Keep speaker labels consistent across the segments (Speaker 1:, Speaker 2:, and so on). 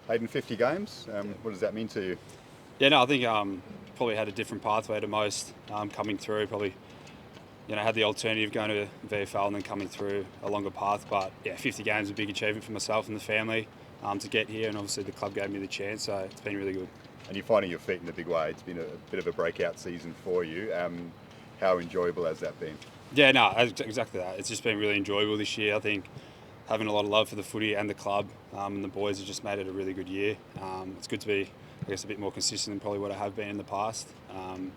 Speaker 1: Hayden, 50 games. What does that mean to you?
Speaker 2: Yeah, no, I think probably had a different pathway to most coming through. Probably, had the alternative going to VFL and then coming through a longer path. But yeah, 50 games is a big achievement for myself and the family to get here, and obviously the club gave me the chance, so it's been really good.
Speaker 1: And you're finding your feet in a big way. It's been a bit of a breakout season for you. How enjoyable has that been?
Speaker 2: Yeah, no, exactly that. It's just been really enjoyable this year. I think having a lot of love for the footy and the club and the boys have just made it a really good year. It's good to be, I guess, a bit more consistent than probably what I have been in the past. And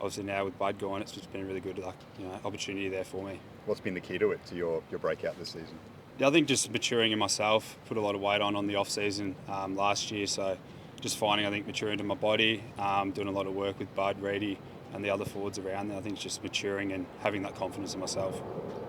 Speaker 2: obviously now with Bud gone, it's just been a really good opportunity there for me.
Speaker 1: What's been the key to it, to your breakout this season?
Speaker 2: Yeah, I think just maturing in myself. Put a lot of weight on the off season last year, so just finding, I think, maturing into my body, doing a lot of work with Bud, Reedy, and the other forwards around there. I think it's just maturing and having that confidence in myself.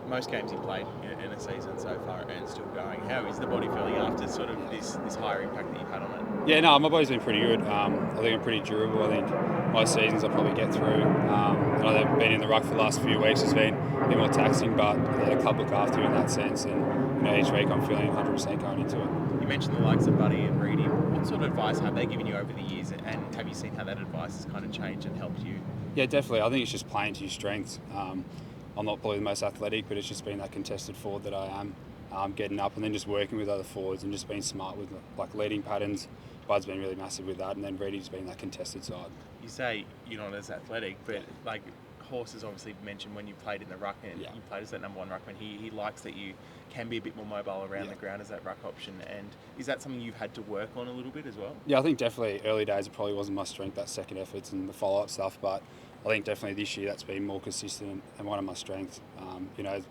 Speaker 3: Most games you played in a season so far and still going. How is the body feeling after sort of this higher impact that you've had on it?
Speaker 2: Yeah, no, my body's been pretty good. I think I'm pretty durable. I think most seasons I'll probably get through. And I've been in the ruck for the last few weeks. It's been a bit more taxing, but the club look after you in that sense. And each week I'm feeling 100% going into it.
Speaker 3: You mentioned the likes of Buddy and Reedy. What sort of advice have they given you over the years, and have you seen how that advice has kind of changed and helped you?
Speaker 2: Yeah, definitely. I think it's just playing to your strengths. I'm not probably the most athletic, but it's just been that contested forward that I am, getting up and then just working with other forwards and just being smart with like leading patterns. Bud's been really massive with that, and then Reedy's been that contested side.
Speaker 3: You say you're not as athletic, but like Horse has obviously mentioned when you played in the ruck and you played as that number one ruckman, he likes that you can be a bit more mobile around the ground as that ruck option. And is that something you've had to work on a little bit as well? Yeah,
Speaker 2: I think definitely early days it probably wasn't my strength, that second efforts and the follow-up stuff, but I think definitely this year that's been more consistent and one of my strengths.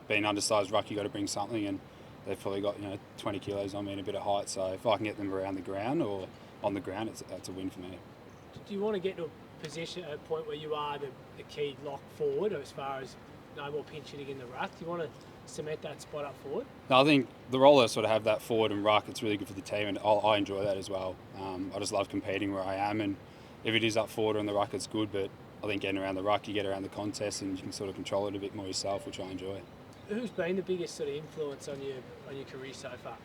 Speaker 2: Being undersized ruck, you got to bring something, and they've probably got 20 kilos on me and a bit of height, so if I can get them around the ground or on the ground, that's a win for me.
Speaker 4: Do you want to get to a position at a point where you are the key lock forward as far as no more pinch hitting in the ruck? Do you want to cement that spot up forward?
Speaker 2: No, I think the role that sort of have that forward and ruck, it's really good for the team, and I enjoy that as well. I just love competing where I am, and if it is up forward or in the ruck, it's good, but I think getting around the ruck, you get around the contest and you can sort of control it a bit more yourself, which I enjoy.
Speaker 4: Who's been the biggest sort of influence on your career so far?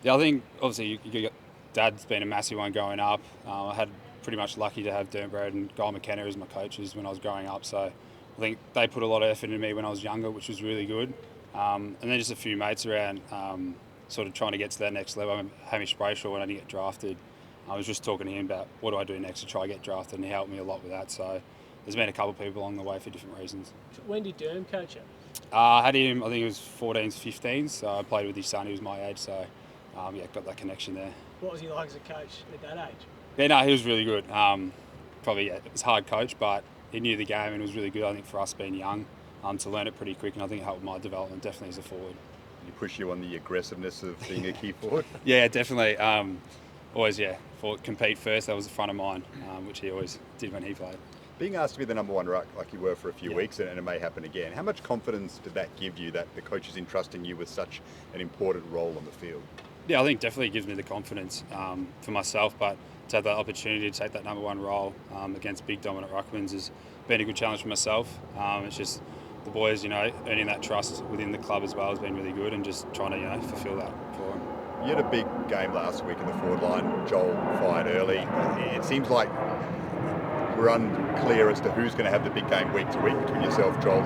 Speaker 2: Yeah, I think obviously Dad's been a massive one growing up. I had pretty much lucky to have Dernbrad and Guy McKenna as my coaches when I was growing up, so I think they put a lot of effort into me when I was younger, which was really good. And then just a few mates around sort of trying to get to that next level. Hamish Brayshaw, when I didn't get drafted, I was just talking to him about what do I do next to try to get drafted, and he helped me a lot with that. So there's been a couple of people along the way for different reasons.
Speaker 4: When did Derm coach you?
Speaker 2: I had him, I think it was 14s, 15s, so I played with his son, he was my age, so got that connection there.
Speaker 4: What was he like as a coach at that age?
Speaker 2: Yeah, no, he was really good. It was a hard coach, but he knew the game and it was really good, I think, for us being young, to learn it pretty quick, and I think it helped my development definitely as a forward.
Speaker 1: Did he push you on the aggressiveness of being a key forward?
Speaker 2: Yeah, definitely. Always, compete first. That was the front of mind, which he always did when he played.
Speaker 1: Being asked to be the number one ruck like you were for a few weeks, and it may happen again, how much confidence did that give you that the coach is entrusting you with such an important role on the field?
Speaker 2: Yeah, I think definitely gives me the confidence for myself, but to have that opportunity to take that number one role against big dominant ruckmans has been a good challenge for myself. It's just the boys, earning that trust within the club as well has been really good, and just trying to, fulfil that for them.
Speaker 1: You had a big game last week in the forward line. Joel fired early. It seems like we're unclear as to who's going to have the big game week to week between yourself, Joel,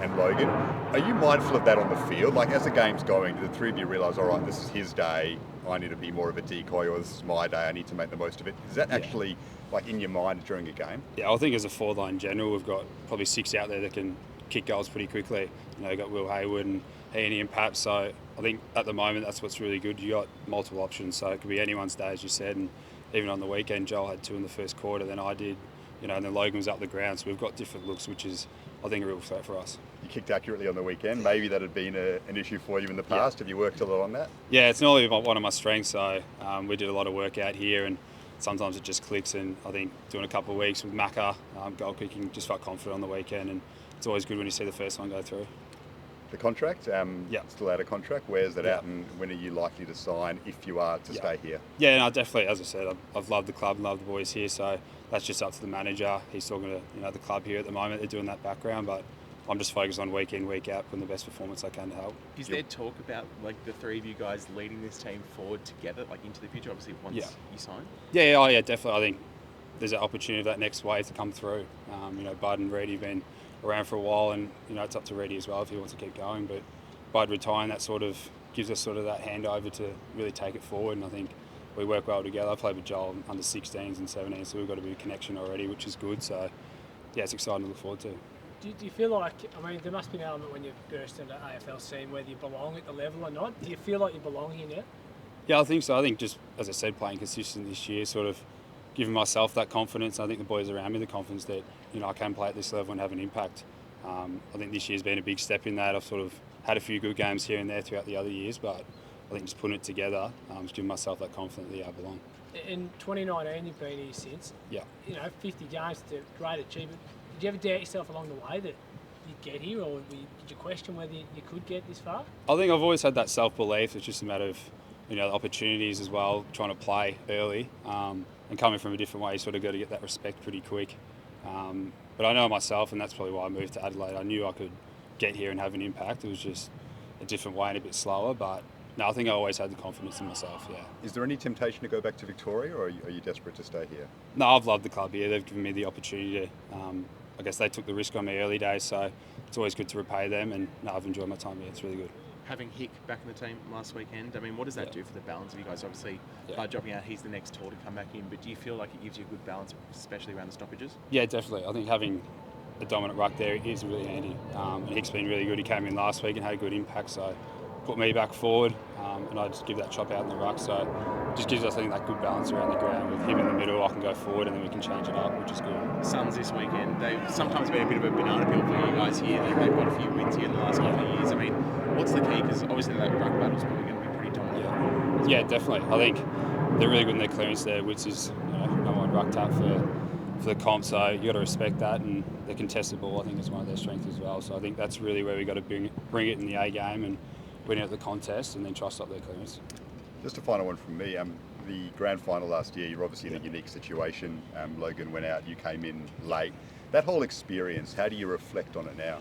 Speaker 1: and Logan. Are you mindful of that on the field? Like, as the game's going, do the three of you realise, all right, this is his day, I need to be more of a decoy, or this is my day, I need to make the most of it? Is that actually in your mind during a game? Yeah,
Speaker 2: I think as a forward line in general, we've got probably 6 out there that can kick goals pretty quickly. You've got Will Hayward and Heaney and Pap, so I think at the moment that's what's really good. You got multiple options, so it could be anyone's day, as you said, and even on the weekend, Joel had 2 in the first quarter, then I did, and then Logan was up the ground, so we've got different looks, which is, I think, a real threat for us.
Speaker 1: You kicked accurately on the weekend. Maybe that had been an issue for you in the past. Have you worked a lot on that?
Speaker 2: Yeah, it's normally one of my strengths, so we did a lot of work out here, and sometimes it just clicks, and I think doing a couple of weeks with Macca, goal kicking, just felt confident on the weekend, and it's always good when you see the first one go through.
Speaker 1: The contract, still out of contract. Where's that out, and when are you likely to sign if you are to stay here?
Speaker 2: Yeah, no, definitely. As I said, I've loved the club and loved the boys here, so that's just up to the manager. He's talking to the club here at the moment. They're doing that background, but I'm just focused on week in, week out, putting the best performance I can to help.
Speaker 3: Is there talk about like the three of you guys leading this team forward together, like into the future? Obviously, once you sign.
Speaker 2: Yeah, definitely. I think there's an opportunity of that next wave to come through. Bud and Reedy have been around for a while, and it's up to Reedy as well if he wants to keep going. But Bud retiring, that sort of gives us sort of that handover to really take it forward, and I think we work well together. I played with Joel under 16s and 17s, so we've got a bit of connection already, which is good. So yeah, it's exciting to look forward to.
Speaker 4: Do you feel like, there must be an element when you burst into AFL scene whether you belong at the level or not. Do you feel like you belong here now?
Speaker 2: Yeah, I think so. I think just, as I said, playing consistent this year, sort of giving myself that confidence. I think the boys around me the confidence that, I can play at this level and have an impact. I think this year's been a big step in that. I've sort of had a few good games here and there throughout the other years, but I think just putting it together, just giving myself that confidence that I belong.
Speaker 4: In 2019, you've been here since.
Speaker 2: Yeah.
Speaker 4: 50 games, it's a great achievement. Did you ever doubt yourself along the way that you'd get here, or did you question whether you could get this far?
Speaker 2: I think I've always had that self-belief. It's just a matter of, the opportunities as well, trying to play early, and coming from a different way, you sort of got to get that respect pretty quick. But I know myself, and that's probably why I moved to Adelaide. I knew I could get here and have an impact. It was just a different way and a bit slower, but no, I think I always had the confidence in myself, yeah.
Speaker 1: Is there any temptation to go back to Victoria, or are you desperate to stay here?
Speaker 2: No, I've loved the club here. They've given me the opportunity to, I guess they took the risk on me early days, so it's always good to repay them, and no, I've enjoyed my time here. It's really good.
Speaker 3: Having Hick back in the team last weekend, what does that do for the balance of you guys? Obviously, by dropping out, he's the next tall to come back in, but do you feel like it gives you a good balance, especially around the stoppages? Yeah,
Speaker 2: definitely. I think having a dominant ruck there is really handy. And Hick's been really good. He came in last week and had a good impact, so put me back forward, and I just give that chop out in the ruck. So it just gives us, I think, that good balance around the ground. With him in the middle, I can go forward and then we can change it up, which is good.
Speaker 3: Suns this weekend, they've sometimes been a bit of a banana peel for you guys here. They've got a few wins here in the last couple of years. What's the key? Because obviously that ruck battle's probably going to be pretty dominant.
Speaker 2: Yeah, definitely. I think they're really good in their clearance there, which is number one ruck tap for the comp. So you got to respect that, and the contested ball, I think, is one of their strengths as well. So I think that's really where we got to bring it in the A game and win it at the contest, and then try to stop their clearance.
Speaker 1: Just a final one from me. The grand final last year, you're obviously in a unique situation. Logan went out, you came in late. That whole experience, how do you reflect on it now?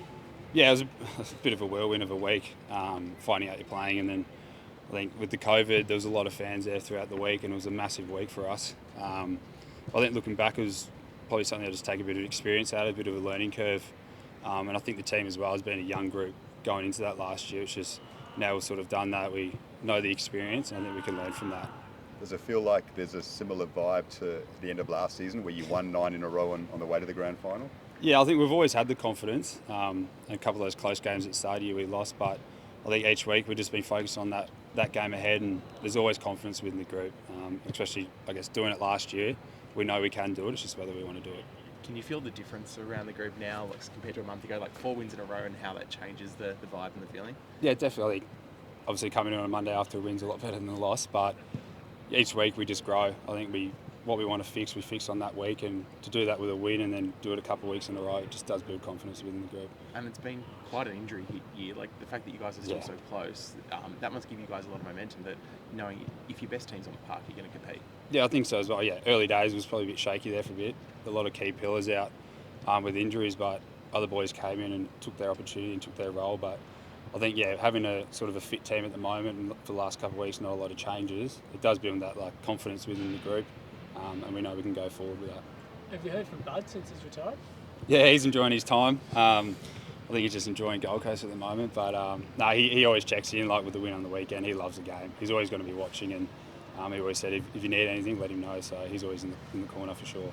Speaker 2: Yeah, it was a bit of a whirlwind of a week, finding out you're playing, and then I think with the COVID, there was a lot of fans there throughout the week, and it was a massive week for us. I think looking back, it was probably something to just take a bit of experience out of, a bit of a learning curve. And I think the team as well has been a young group going into that last year. It's just now we've sort of done that, we know the experience, and I think we can learn from that.
Speaker 1: Does it feel like there's a similar vibe to the end of last season where you won 9 in a row on the way to the grand final?
Speaker 2: Yeah, I think we've always had the confidence. And a couple of those close games at the start of the year we lost, but I think each week we've just been focused on that game ahead, and there's always confidence within the group, especially, I guess, doing it last year. We know we can do it, it's just whether we want to do it.
Speaker 3: Can you feel the difference around the group now, compared to a month ago, 4 wins in a row, and how that changes the vibe and the feeling?
Speaker 2: Yeah, definitely. Obviously, coming in on a Monday after a win's a lot better than the loss, but each week we just grow. I think what we want to fix, we fix on that week, and to do that with a win and then do it a couple of weeks in a row, it just does build confidence within the group.
Speaker 3: And it's been quite an injury hit year. The fact that you guys are still so close, that must give you guys a lot of momentum, that knowing if your best team's on the park, you're going to compete. Yeah,
Speaker 2: I think so as well. Yeah, early days was probably a bit shaky there for a bit. A lot of key pillars out with injuries, but other boys came in and took their opportunity and took their role. But I think, having a sort of a fit team at the moment, and for the last couple of weeks, not a lot of changes, it does build that confidence within the group, and we know we can go forward with that.
Speaker 4: Have you heard from Bud since he's retired?
Speaker 2: Yeah, he's enjoying his time. I think he's just enjoying Gold Coast at the moment, but no, he always checks in, with the win on the weekend. He loves the game. He's always going to be watching, and he always said if you need anything, let him know. So he's always in the corner for sure.